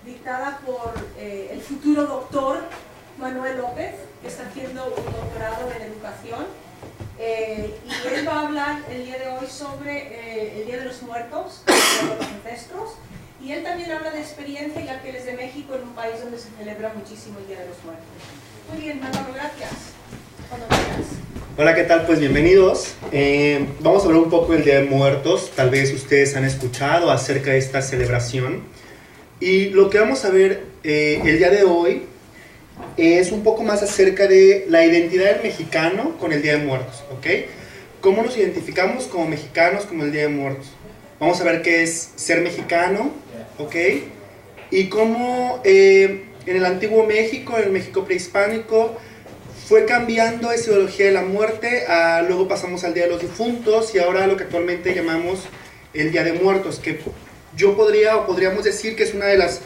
dictada por el futuro doctor Manuel López, que está haciendo un doctorado en educación. Y él va a hablar el día de hoy sobre el Día de los Muertos, de los ancestros. Y él también habla de experiencia, ya que él es de México, en un país donde se celebra muchísimo el Día de los Muertos. Muy bien, Manolo, gracias. Cuando quieras. Hola, ¿qué tal? Pues bienvenidos. Vamos a hablar un poco del Día de Muertos. Tal vez ustedes han escuchado acerca de esta celebración. Y lo que vamos a ver el día de hoy es un poco más acerca de la identidad del mexicano con el Día de Muertos, ¿ok? ¿Cómo nos identificamos como mexicanos con el Día de Muertos? Vamos a ver qué es ser mexicano, ¿ok? Y cómo en el antiguo México, en el México prehispánico, fue cambiando esa ideología de la muerte, luego pasamos al Día de los Difuntos y ahora lo que actualmente llamamos el Día de Muertos, que yo podríamos decir que es una de las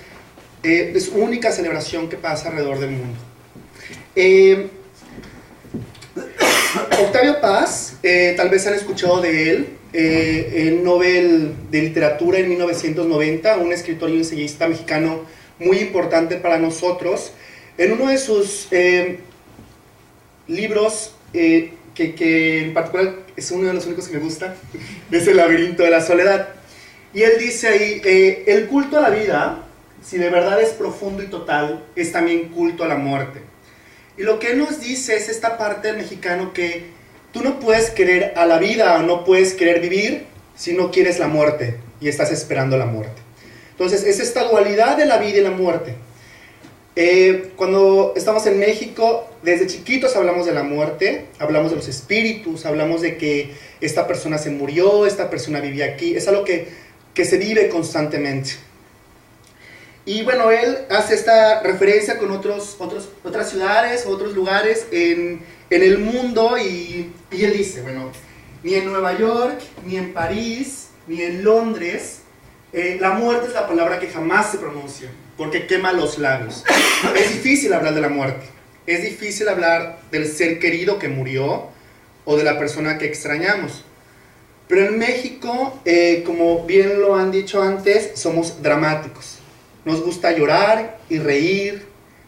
es única celebración que pasa alrededor del mundo. Octavio Paz, tal vez han escuchado de él, el Nobel de Literatura en 1990, un escritor y ensayista mexicano muy importante para nosotros. En uno de sus libros, que en particular es uno de los únicos que me gusta, es El laberinto de la soledad. Y él dice ahí, el culto a la vida, si de verdad es profundo y total, es también culto a la muerte. Y lo que él nos dice es esta parte del mexicano que tú no puedes querer a la vida o no puedes querer vivir si no quieres la muerte y estás esperando la muerte. Entonces es esta dualidad de la vida y la muerte. Cuando estamos en México, desde chiquitos hablamos de la muerte, hablamos de los espíritus, hablamos de que esta persona se murió, esta persona vivía aquí, es algo que se vive constantemente. Y bueno, él hace esta referencia con otras ciudades, otros lugares en el mundo y él dice, bueno, ni en Nueva York, ni en París, ni en Londres, la muerte es la palabra que jamás se pronuncia, porque quema los labios. Es difícil hablar de la muerte, es difícil hablar del ser querido que murió o de la persona que extrañamos. Pero en México, como bien lo han dicho antes, somos dramáticos. Nos gusta llorar y reír,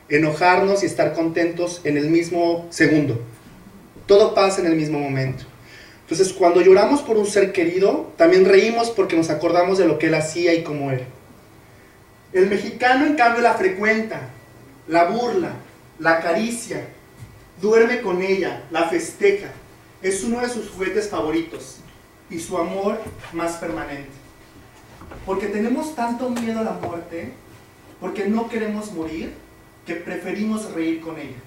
enojarnos y estar contentos en el mismo segundo. Todo pasa en el mismo momento. Entonces, cuando lloramos por un ser querido, también reímos porque nos acordamos de lo que él hacía y cómo era. El mexicano, en cambio, la frecuenta, la burla, la acaricia, duerme con ella, la festeja. Es uno de sus juguetes favoritos y su amor más permanente. Porque tenemos tanto miedo a la muerte, porque no queremos morir, que preferimos reír con ella,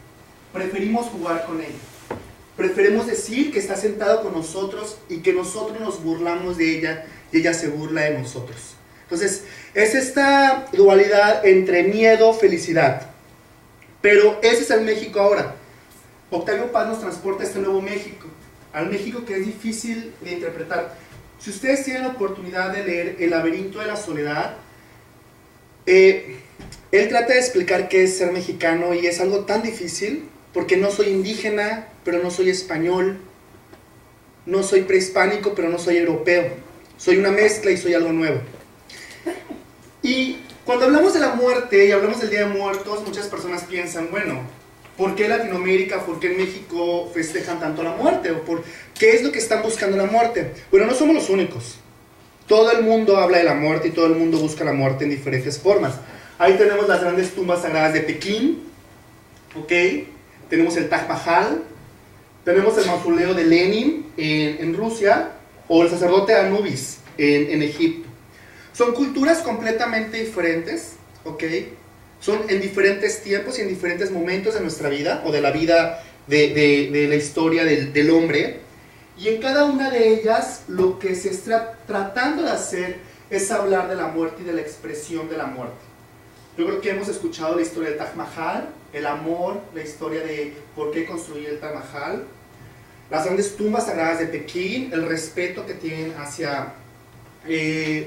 preferimos jugar con ella, preferimos decir que está sentado con nosotros y que nosotros nos burlamos de ella y ella se burla de nosotros. Entonces, es esta dualidad entre miedo, felicidad. Pero ese es el México ahora. Octavio Paz nos transporta a este nuevo México, al México que es difícil de interpretar. Si ustedes tienen la oportunidad de leer El laberinto de la soledad, él trata de explicar qué es ser mexicano y es algo tan difícil porque no soy indígena, pero no soy español, no soy prehispánico, pero no soy europeo, soy una mezcla y soy algo nuevo. Y cuando hablamos de la muerte y hablamos del Día de Muertos, muchas personas piensan, bueno, ¿por qué Latinoamérica, por qué en México festejan tanto la muerte? ¿O por qué es lo que están buscando la muerte? Bueno, no somos los únicos. Todo el mundo habla de la muerte y todo el mundo busca la muerte en diferentes formas. Ahí tenemos las grandes tumbas sagradas de Pekín, ¿ok? Tenemos el Taj Mahal, tenemos el mausoleo de Lenin en Rusia, o el sacerdote Anubis en Egipto. Son culturas completamente diferentes, ¿ok? Son en diferentes tiempos y en diferentes momentos de nuestra vida, o de la vida de la historia del hombre. Y en cada una de ellas lo que se está tratando de hacer es hablar de la muerte y de la expresión de la muerte. Yo creo que hemos escuchado la historia del Taj Mahal, el amor, la historia de por qué construir el Taj Mahal, las grandes tumbas sagradas de Pekín, el respeto que tienen hacia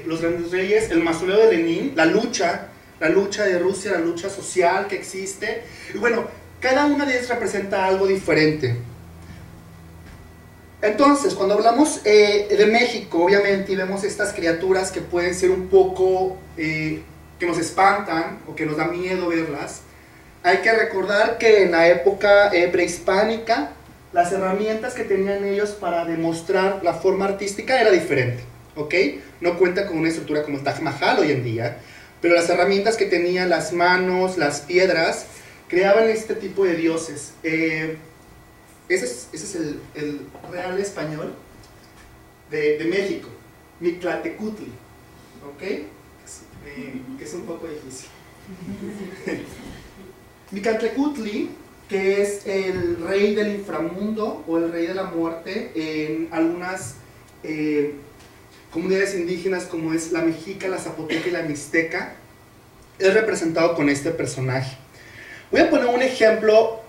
los grandes reyes, el mausoleo de Lenin, la lucha de Rusia, la lucha social que existe. Y bueno, cada una de ellas representa algo diferente. Entonces, cuando hablamos de México, obviamente, y vemos estas criaturas que pueden ser un poco, que que nos espantan o que nos da miedo verlas, hay que recordar que en la época prehispánica, las herramientas que tenían ellos para demostrar la forma artística era diferente, ¿ok? No cuenta con una estructura como el Taj Mahal hoy en día, pero las herramientas que tenían, las manos, las piedras, creaban este tipo de dioses. Ese es el real español de México, Mictlatecutli, ¿ok? Que es un poco difícil. Mictlatecutli, que es el rey del inframundo o el rey de la muerte en algunas comunidades indígenas como es la mexica, la zapoteca y la mixteca, es representado con este personaje. Voy a poner un ejemplo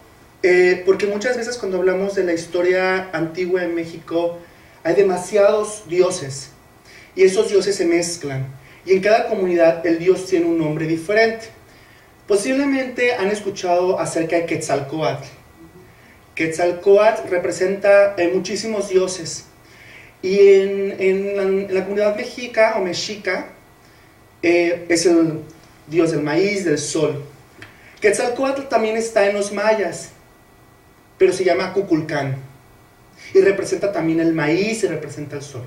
porque muchas veces cuando hablamos de la historia antigua de México hay demasiados dioses y esos dioses se mezclan y en cada comunidad el dios tiene un nombre diferente. Posiblemente han escuchado acerca de Quetzalcóatl. Quetzalcóatl representa muchísimos dioses y en la comunidad mexica o mexica es el dios del maíz, del sol. Quetzalcóatl también está en los mayas, pero se llama Cuculcán y representa también el maíz y representa el sol.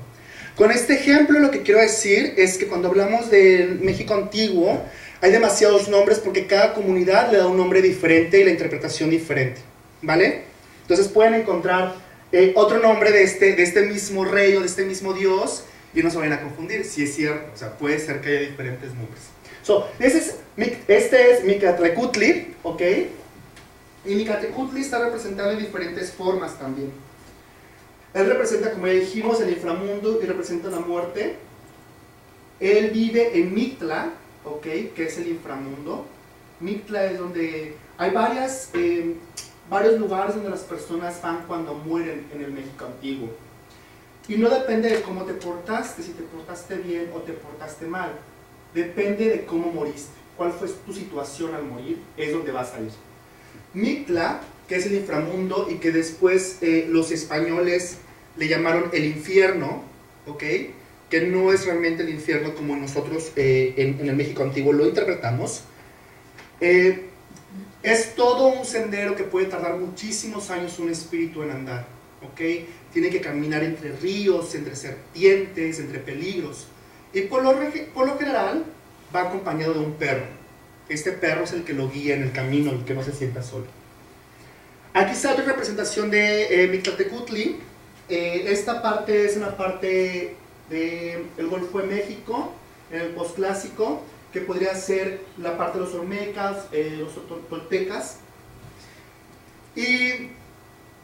Con este ejemplo lo que quiero decir es que cuando hablamos del México antiguo hay demasiados nombres porque cada comunidad le da un nombre diferente y la interpretación diferente, ¿vale? Entonces pueden encontrar otro nombre de este mismo rey o de este mismo dios y no se vayan a confundir, si es cierto, o sea, puede ser que haya diferentes nombres. Este es Mictlatecutli, ¿ok? Y Mictlatecutli está representado en diferentes formas también. Él representa, como ya dijimos, el inframundo y representa la muerte. Él vive en Mictla, ¿ok? Que es el inframundo. Mictla es donde hay varios lugares donde las personas van cuando mueren en el México antiguo. Y no depende de cómo te portaste, si te portaste bien o te portaste mal. Depende de cómo moriste, cuál fue tu situación al morir, es donde vas a ir. Mictla, que es el inframundo y que después los españoles le llamaron el infierno, ¿ok? Que no es realmente el infierno como nosotros en el México antiguo lo interpretamos. Es todo un sendero que puede tardar muchísimos años un espíritu en andar, ¿ok? Tiene que caminar entre ríos, entre serpientes, entre peligros. Y por lo general va acompañado de un perro. Este perro es el que lo guía en el camino, el que no se sienta solo. Aquí está otra representación de Mictlatecutli. Esta parte es una parte del Golfo de México, en el posclásico, que podría ser la parte de los olmecas, los toltecas. Y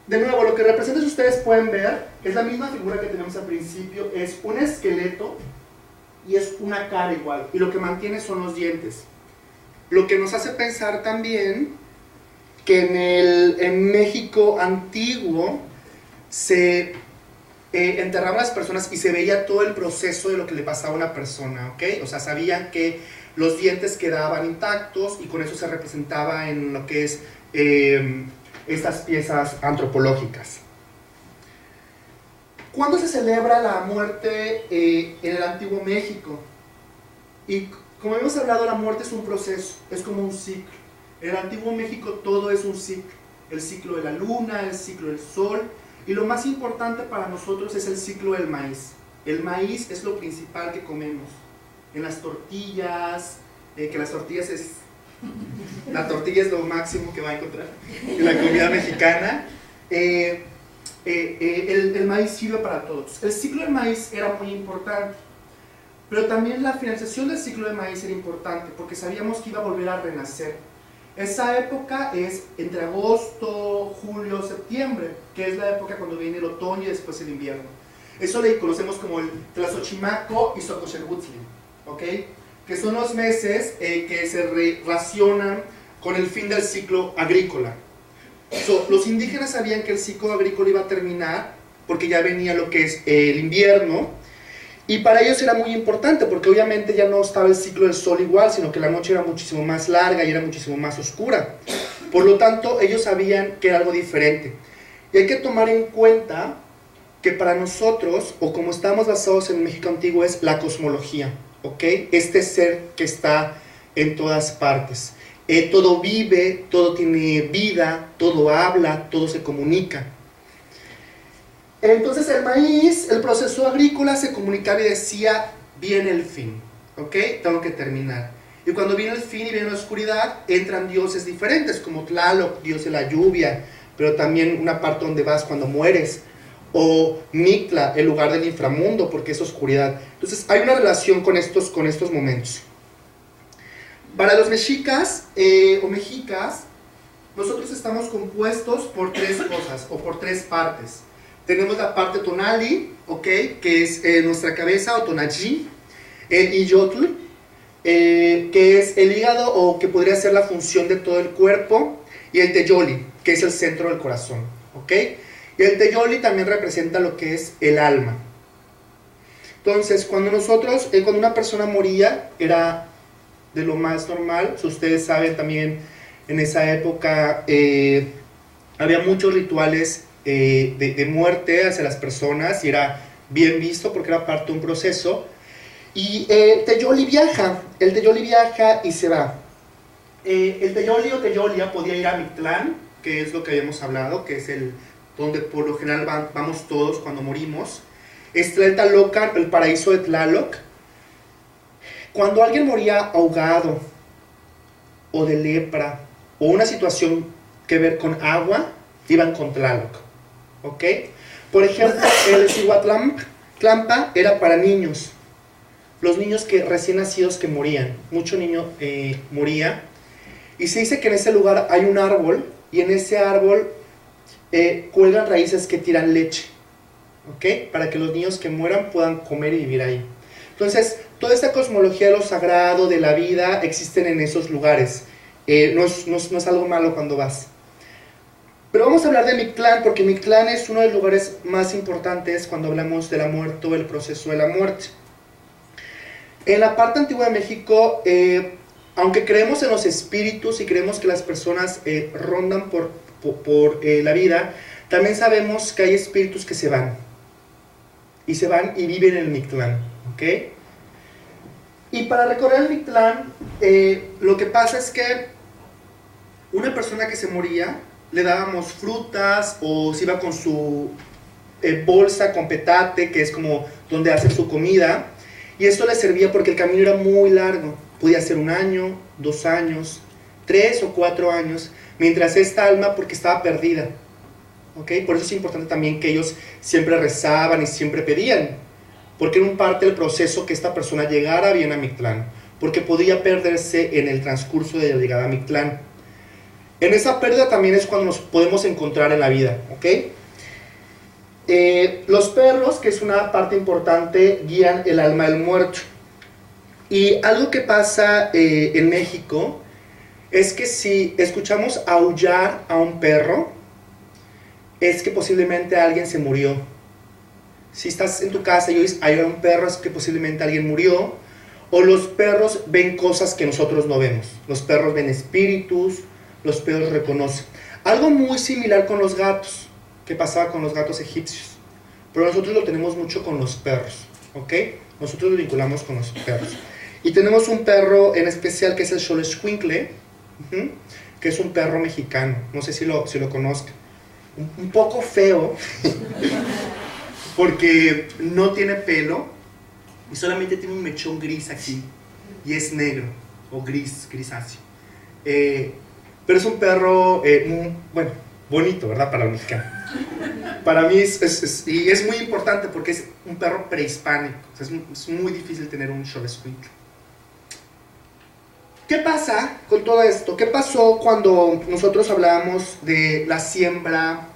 de nuevo, lo que representa, si ustedes pueden ver, es la misma figura que tenemos al principio, es un esqueleto y es una cara igual, y lo que mantiene son los dientes. Lo que nos hace pensar también que en México antiguo se enterraban las personas y se veía todo el proceso de lo que le pasaba a una persona, ¿ok? O sea, sabían que los dientes quedaban intactos y con eso se representaba en lo que es estas piezas antropológicas. ¿Cuándo se celebra la muerte en el antiguo México? Y como hemos hablado, la muerte es un proceso, es como un ciclo. En el antiguo México todo es un ciclo. El ciclo de la luna, el ciclo del sol. Y lo más importante para nosotros es el ciclo del maíz. El maíz es lo principal que comemos. En las tortillas, que las tortillas es... La tortilla es lo máximo que va a encontrar en la comida mexicana. El maíz sirve para todos. El ciclo del maíz era muy importante, pero también la finalización del ciclo del maíz era importante porque sabíamos que iba a volver a renacer. Esa época es entre agosto, julio, septiembre, que es la época cuando viene el otoño y después el invierno. Eso le conocemos como el Tlazochimaco y Xocoxelhuitzli, ¿ok? Que son los meses que se racionan con el fin del ciclo agrícola. Los indígenas sabían que el ciclo agrícola iba a terminar porque ya venía lo que es el invierno, y para ellos era muy importante porque obviamente ya no estaba el ciclo del sol igual, sino que la noche era muchísimo más larga y era muchísimo más oscura. Por lo tanto, ellos sabían que era algo diferente. Y hay que tomar en cuenta que para nosotros, o como estamos basados en México antiguo, es la cosmología, ¿ok? Este ser que está en todas partes. Todo vive, todo tiene vida, todo habla, todo se comunica. Entonces el maíz, el proceso agrícola se comunicaba y decía, viene el fin, ¿ok? Tengo que terminar. Y cuando viene el fin y viene la oscuridad, entran dioses diferentes, como Tlaloc, dios de la lluvia, pero también una parte donde vas cuando mueres, o Mictla, el lugar del inframundo, porque es oscuridad. Entonces hay una relación con estos momentos. Para los mexicas o mexicas, nosotros estamos compuestos por tres cosas, o por tres partes. Tenemos la parte tonali, ¿ok? Que es nuestra cabeza, o tonallí, el iyotl, que es el hígado, o que podría ser la función de todo el cuerpo, y el teyoli, que es el centro del corazón, ¿ok? Y el teyoli también representa lo que es el alma. Entonces, cuando una persona moría, era de lo más normal. Si ustedes saben, también en esa época había muchos rituales de muerte hacia las personas, y era bien visto porque era parte de un proceso. Y el teyoli viaja y se va. El teyoli o teyolia podía ir a Mictlán, que es lo que habíamos hablado, que es donde por lo general vamos todos cuando morimos. Es Tlaltalocan, el paraíso de Tlaloc. Cuando alguien moría ahogado, o de lepra, o una situación que ver con agua, iban con Tlaloc, ¿ok? Por ejemplo, el Cihuatlampa era para niños, los niños que recién nacidos que morían, mucho niño moría, y se dice que en ese lugar hay un árbol, y en ese árbol cuelgan raíces que tiran leche, ¿ok? Para que los niños que mueran puedan comer y vivir ahí. Entonces, toda esta cosmología de lo sagrado, de la vida, existen en esos lugares. No es algo malo cuando vas. Pero vamos a hablar de Mictlán, porque Mictlán es uno de los lugares más importantes cuando hablamos de la muerte o el proceso de la muerte. En la parte antigua de México, aunque creemos en los espíritus y creemos que las personas rondan por la vida, también sabemos que hay espíritus que se van. Y se van y viven en el Mictlán, ¿ok? Y para recorrer el Mictlán, lo que pasa es que una persona que se moría, le dábamos frutas, o se iba con su bolsa con petate, que es como donde hacen su comida, y esto le servía porque el camino era muy largo, podía ser 1 año, 2 años, 3 o 4 años, mientras esta alma, porque estaba perdida, ¿ok? Por eso es importante también que ellos siempre rezaban y siempre pedían, porque era un parte del proceso que esta persona llegara bien a Mictlán, porque podía perderse en el transcurso de la llegada a Mictlán. En esa pérdida también es cuando nos podemos encontrar en la vida, ¿ok? Los perros, que es una parte importante, guían el alma del muerto. Y algo que pasa en México es que si escuchamos aullar a un perro, es que posiblemente alguien se murió. Si estás en tu casa y oyes aullar a un perro, es que posiblemente alguien murió. O los perros ven cosas que nosotros no vemos. Los perros ven espíritus, los perros reconocen. Algo muy similar con los gatos, que pasaba con los gatos egipcios. Pero nosotros lo tenemos mucho con los perros, ¿ok? Nosotros lo vinculamos con los perros. Y tenemos un perro en especial que es el Xoloitzcuintle, que es un perro mexicano. No sé si lo conozcan. Un poco feo, porque no tiene pelo y solamente tiene un mechón gris aquí, y es negro, o grisáceo. Pero es un perro, bueno, bonito, ¿verdad? Para el mexicano. Para mí y es muy importante porque es un perro prehispánico. O sea, es muy difícil tener un Xoloitzcuintle. ¿Qué pasa con todo esto? ¿Qué pasó cuando nosotros hablábamos de la siembra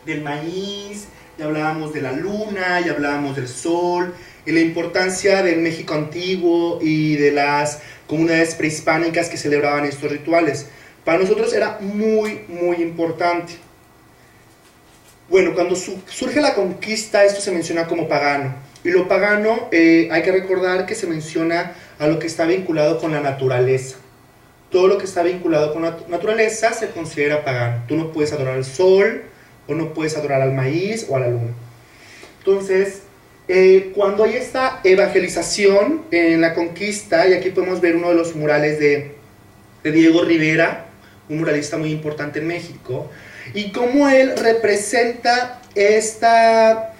del maíz, y hablábamos de la luna, y hablábamos del sol, y la importancia del México antiguo y de las comunidades prehispánicas que celebraban estos rituales? Para nosotros era muy, muy importante. Bueno, cuando surge la conquista, esto se menciona como pagano. Y lo pagano, hay que recordar que se menciona a lo que está vinculado con la naturaleza. Todo lo que está vinculado con la naturaleza se considera pagano. Tú no puedes adorar al sol, o no puedes adorar al maíz o a la luna. Entonces, cuando hay esta evangelización en la conquista, y aquí podemos ver uno de los murales de Diego Rivera, un muralista muy importante en México, y cómo él representa esta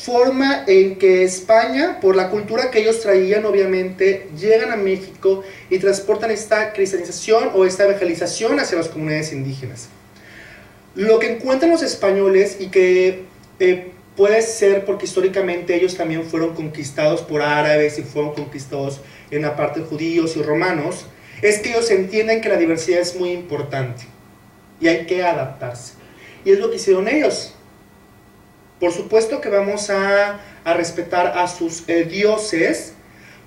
forma en que España, por la cultura que ellos traían, obviamente, llegan a México y transportan esta cristianización o esta evangelización hacia las comunidades indígenas. Lo que encuentran los españoles, y que puede ser porque históricamente ellos también fueron conquistados por árabes y fueron conquistados en la parte de judíos y romanos, es que ellos entienden que la diversidad es muy importante y hay que adaptarse. Y es lo que hicieron ellos. Por supuesto que vamos a respetar a sus dioses,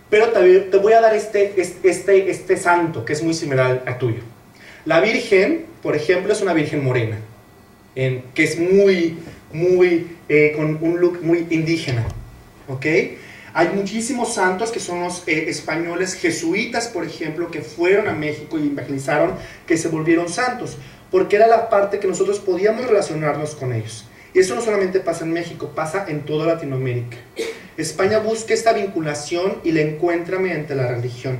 pero te voy a dar este santo que es muy similar a tuyo. La Virgen, por ejemplo, es una Virgen morena, que es con un look muy indígena, ¿ok? Hay muchísimos santos que son los españoles jesuitas, por ejemplo, que fueron a México y evangelizaron, que se volvieron santos, porque era la parte que nosotros podíamos relacionarnos con ellos. Y eso no solamente pasa en México, pasa en toda Latinoamérica. España busca esta vinculación y la encuentra mediante la religión.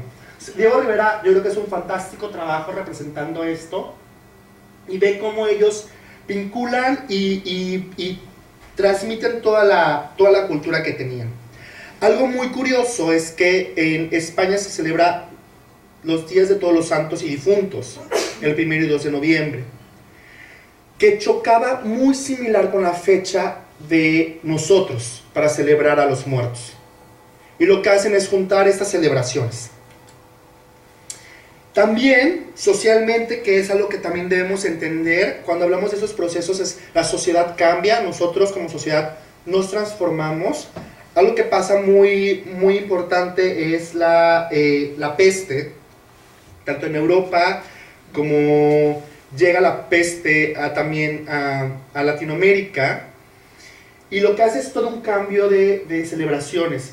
Diego Rivera, yo creo que es un fantástico trabajo representando esto, y ve cómo ellos vinculan y transmiten toda la cultura que tenían. Algo muy curioso es que en España se celebra los días de todos los santos y difuntos, el 1 y 2 de noviembre, que chocaba muy similar con la fecha de nosotros para celebrar a los muertos. Y lo que hacen es juntar estas celebraciones. También, socialmente, que es algo que también debemos entender, cuando hablamos de esos procesos, es la sociedad cambia, nosotros como sociedad nos transformamos. Algo que pasa muy importante es la peste, tanto en Europa como llega la peste también a Latinoamérica, y lo que hace es todo un cambio de celebraciones.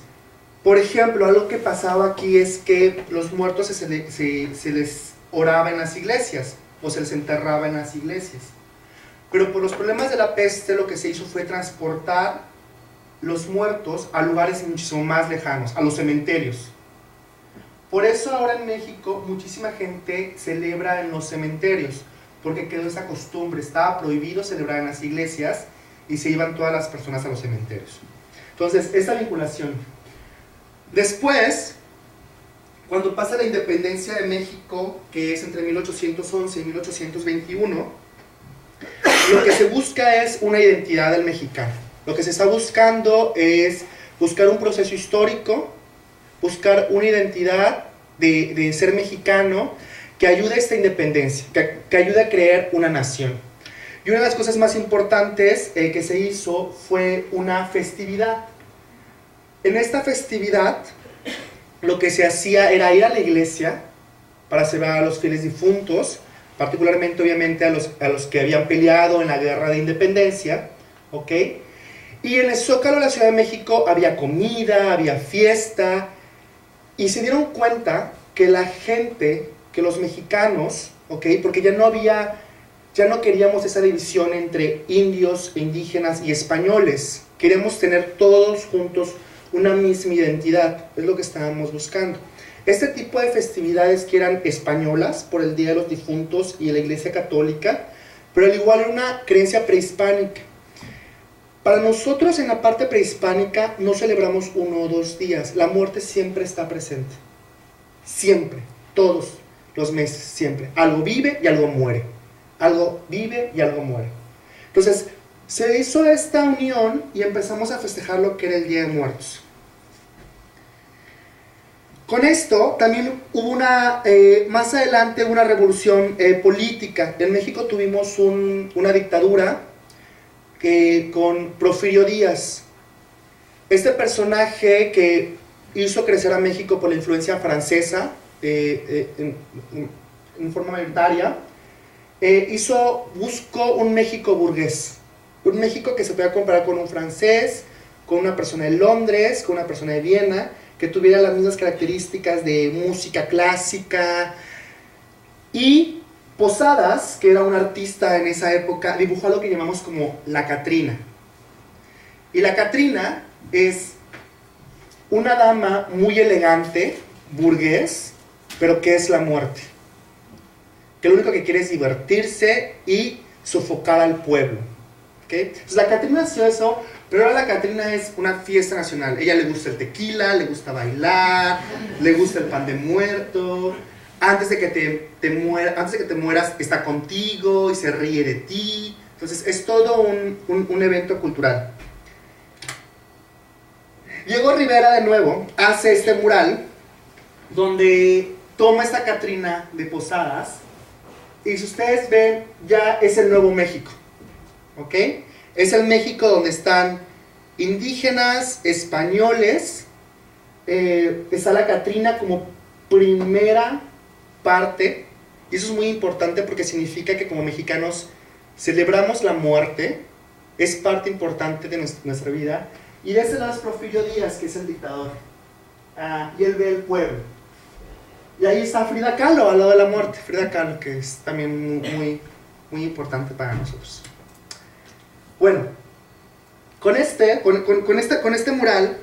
Por ejemplo, algo que pasaba aquí es que los muertos se les oraba en las iglesias, o se les enterraba en las iglesias. Pero por los problemas de la peste, lo que se hizo fue transportar los muertos a lugares muchísimo más lejanos, a los cementerios. Por eso ahora en México muchísima gente celebra en los cementerios, porque quedó esa costumbre. Estaba prohibido celebrar en las iglesias y se iban todas las personas a los cementerios. Entonces, esa vinculación. Después, cuando pasa la independencia de México, que es entre 1811 y 1821, lo que se busca es una identidad del mexicano. Lo que se está buscando es buscar un proceso histórico, buscar una identidad de ser mexicano que ayude a esta independencia, que ayude a crear una nación. Y una de las cosas más importantes que se hizo fue una festividad. En esta festividad, lo que se hacía era ir a la iglesia para celebrar a los fieles difuntos, particularmente, obviamente, a los que habían peleado en la guerra de independencia, ¿ok? Y en el Zócalo de la Ciudad de México había comida, había fiesta, y se dieron cuenta que la gente, que los mexicanos, ¿ok? Porque ya no queríamos esa división entre indios, indígenas y españoles. Queremos tener todos juntos una misma identidad, es lo que estábamos buscando. Este tipo de festividades que eran españolas por el Día de los Difuntos y la Iglesia Católica, pero al igual era una creencia prehispánica. Para nosotros en la parte prehispánica no celebramos 1 o 2 días, la muerte siempre está presente, siempre, todos los meses, siempre. Algo vive y algo muere, algo vive y algo muere. Entonces, se hizo esta unión y empezamos a festejar lo que era el Día de Muertos. Con esto también hubo más adelante una revolución política. En México tuvimos una dictadura con Porfirio Díaz. Este personaje que hizo crecer a México por la influencia francesa en forma mayoritaria, buscó un México burgués. Un México que se pueda comparar con un francés, con una persona de Londres, con una persona de Viena, que tuviera las mismas características de música clásica. Y Posadas, que era un artista en esa época, dibujó lo que llamamos como la Catrina. Y la Catrina es una dama muy elegante, burgués, pero que es la muerte. Que lo único que quiere es divertirse y sofocar al pueblo. ¿Okay? Entonces la Catrina hació eso, pero ahora la Catrina es una fiesta nacional. Ella le gusta el tequila, le gusta bailar, le gusta el pan de muerto. Antes de que te mueras, está contigo y se ríe de ti. Entonces es todo un evento cultural. Diego Rivera de nuevo hace este mural donde toma esta Catrina de Posadas y si ustedes ven ya es el Nuevo México, ¿ok? Es el México donde están indígenas, españoles, está la Catrina como primera parte y eso es muy importante porque significa que como mexicanos celebramos la muerte, es parte importante de nuestra vida. Y de ese lado es Porfirio Díaz, que es el dictador. Y él ve el pueblo. Y ahí está Frida Kahlo, al lado de la muerte. Frida Kahlo, que es también muy importante para nosotros. Bueno, con este mural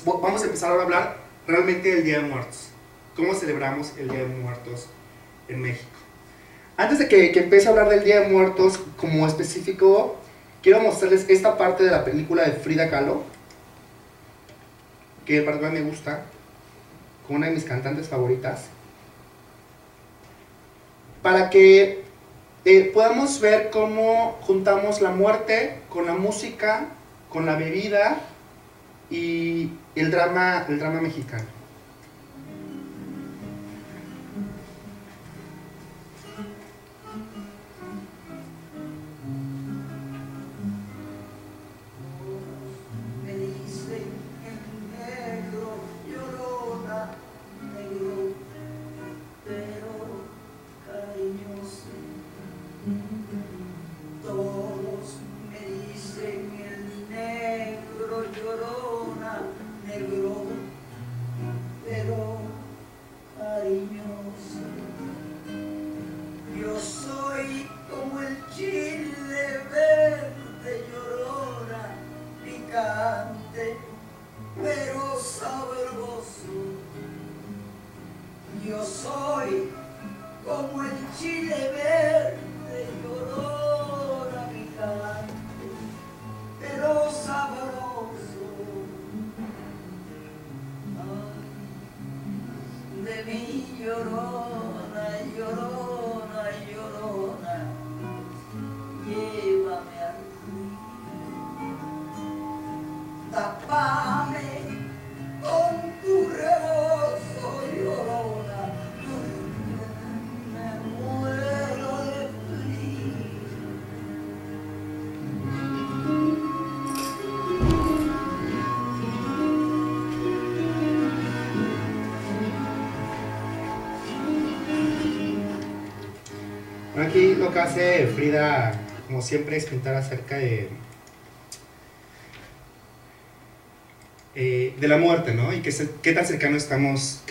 vamos a empezar a hablar realmente del Día de Muertos. ¿Cómo celebramos el Día de Muertos en México? Antes de que empiece a hablar del Día de Muertos como específico, quiero mostrarles esta parte de la película de Frida Kahlo, que en particular me gusta, con una de mis cantantes favoritas, para que podamos ver cómo juntamos la muerte con la música, con la bebida y el drama mexicano. Aquí lo que hace Frida, como siempre, es pintar acerca de la muerte, ¿no? Y qué tan cercanos estamos,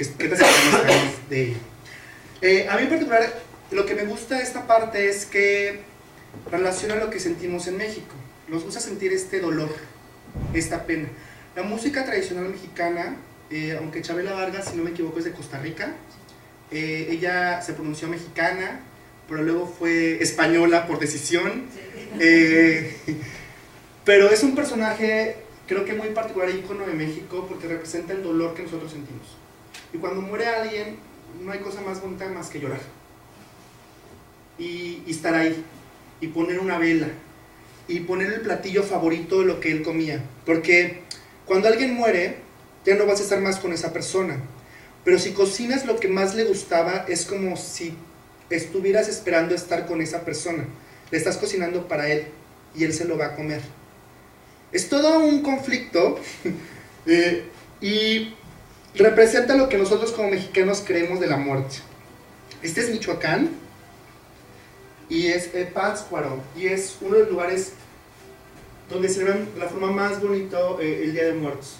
de ella. A mí en particular, lo que me gusta de esta parte es que relaciona lo que sentimos en México. Nos gusta sentir este dolor, esta pena. La música tradicional mexicana, aunque Chabela Vargas, si no me equivoco, es de Costa Rica, ella se pronunció mexicana, pero luego fue española por decisión. Pero es un personaje, creo que muy particular, ícono de México, porque representa el dolor que nosotros sentimos. Y cuando muere alguien, no hay cosa más bonita más que llorar. Y estar ahí, y poner una vela, y poner el platillo favorito de lo que él comía. Porque cuando alguien muere, ya no vas a estar más con esa persona. Pero si cocinas lo que más le gustaba, es como si estuvieras esperando estar con esa persona. Le estás cocinando para él y él se lo va a comer. Es todo un conflicto y representa lo que nosotros como mexicanos creemos de la muerte. Este es Michoacán y es Pátzcuaro y es uno de los lugares donde celebran de la forma más bonita el Día de Muertos.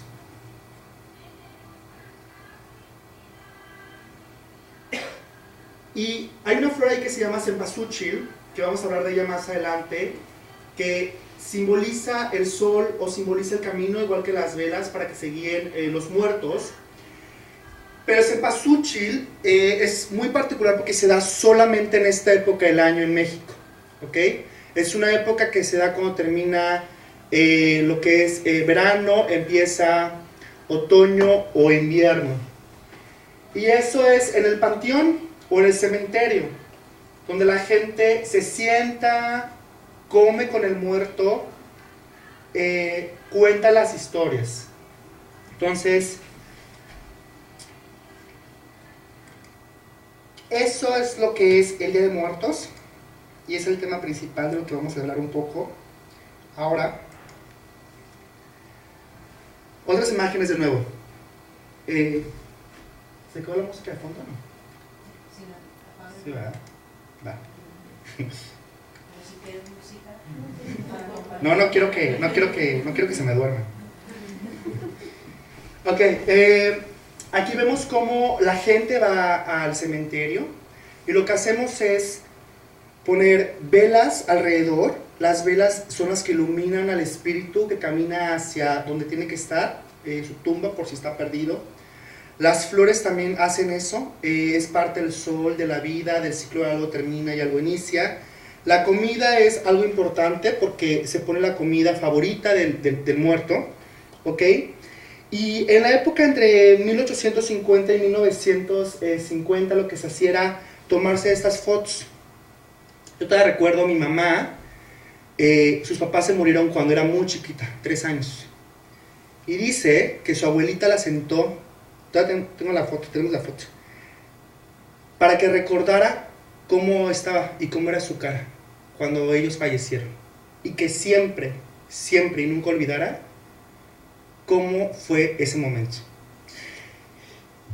Y hay una flor ahí que se llama cempasúchil, que vamos a hablar de ella más adelante, que simboliza el sol o simboliza el camino, igual que las velas, para que se guíen los muertos. Pero cempasúchil es muy particular porque se da solamente en esta época del año en México, ¿ok? Es una época que se da cuando termina lo que es verano, empieza otoño o invierno. Y eso es en el panteón o en el cementerio, donde la gente se sienta, come con el muerto, cuenta las historias. Entonces, eso es lo que es el Día de Muertos, y es el tema principal de lo que vamos a hablar un poco ahora. Otras imágenes de nuevo. ¿Se quedó la música de fondo o no? Sí, ¿verdad? Va. No quiero que se me duerma. Ok, aquí vemos cómo la gente va al cementerio y lo que hacemos es poner velas alrededor. Las velas son las que iluminan al espíritu que camina hacia donde tiene que estar, su tumba, por si está perdido. Las flores también hacen eso, es parte del sol, de la vida, del ciclo de algo termina y algo inicia. La comida es algo importante porque se pone la comida favorita del muerto, ¿ok? Y en la época entre 1850 y 1950 lo que se hacía era tomarse estas fotos. Yo todavía recuerdo a mi mamá, sus papás se murieron cuando era muy chiquita, 3 años. Y dice que su abuelita la sentó, todavía tengo la foto, tenemos la foto, para que recordara cómo estaba y cómo era su cara cuando ellos fallecieron. Y que siempre, siempre y nunca olvidara cómo fue ese momento.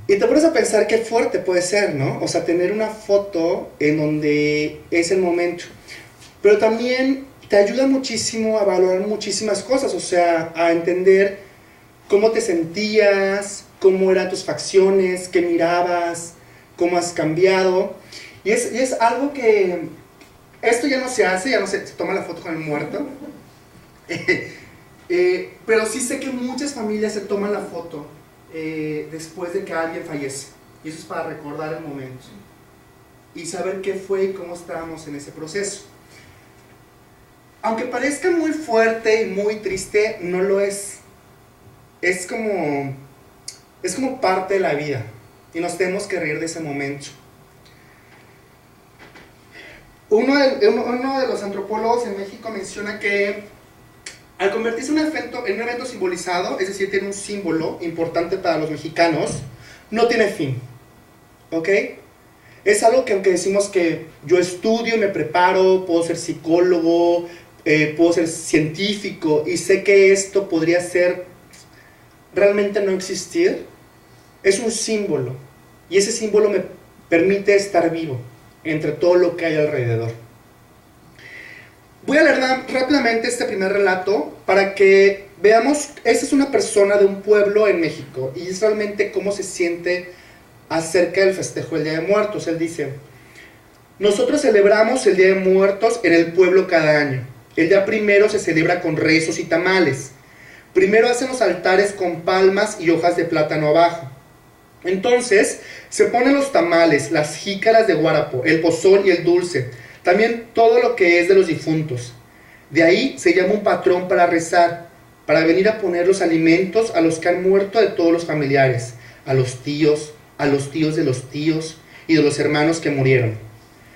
Y te pones a pensar qué fuerte puede ser, ¿no? O sea, tener una foto en donde es el momento. Pero también te ayuda muchísimo a valorar muchísimas cosas, o sea, a entender cómo te sentías, cómo eran tus facciones, qué mirabas, cómo has cambiado. Y es algo que, esto ya no se hace, ya no se toma la foto con el muerto. Pero sí sé que muchas familias se toman la foto después de que alguien fallece. Y eso es para recordar el momento. Y saber qué fue y cómo estábamos en ese proceso. Aunque parezca muy fuerte y muy triste, no lo es. Es como parte de la vida. Y nos tenemos que reír de ese momento. Uno de los antropólogos en México menciona que al convertirse en un evento simbolizado, es decir, tiene un símbolo importante para los mexicanos, no tiene fin, ¿ok? Es algo que aunque decimos que yo estudio y me preparo, puedo ser psicólogo, puedo ser científico, y sé que esto podría ser, realmente no existir, es un símbolo, y ese símbolo me permite estar vivo entre todo lo que hay alrededor. Voy a leer rápidamente este primer relato para que veamos, esta es una persona de un pueblo en México y es realmente cómo se siente acerca del festejo del Día de Muertos. Él dice: nosotros celebramos el Día de Muertos en el pueblo cada año. El día primero se celebra con rezos y tamales. Primero hacen los altares con palmas y hojas de plátano abajo. Entonces se ponen los tamales, las jícaras de guarapo, el pozol y el dulce, también todo lo que es de los difuntos. De ahí se llama un patrón para rezar, para venir a poner los alimentos a los que han muerto de todos los familiares, a los tíos de los tíos y de los hermanos que murieron.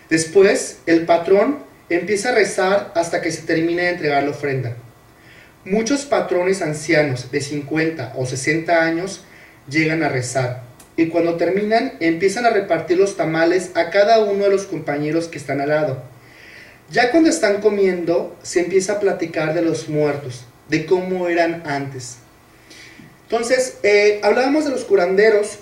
Después el patrón empieza a rezar hasta que se termine de entregar la ofrenda. Muchos patrones ancianos de 50 o 60 años llegan a rezar. Y cuando terminan, empiezan a repartir los tamales a cada uno de los compañeros que están al lado. Ya cuando están comiendo, se empieza a platicar de los muertos, de cómo eran antes. Entonces, hablábamos de los curanderos,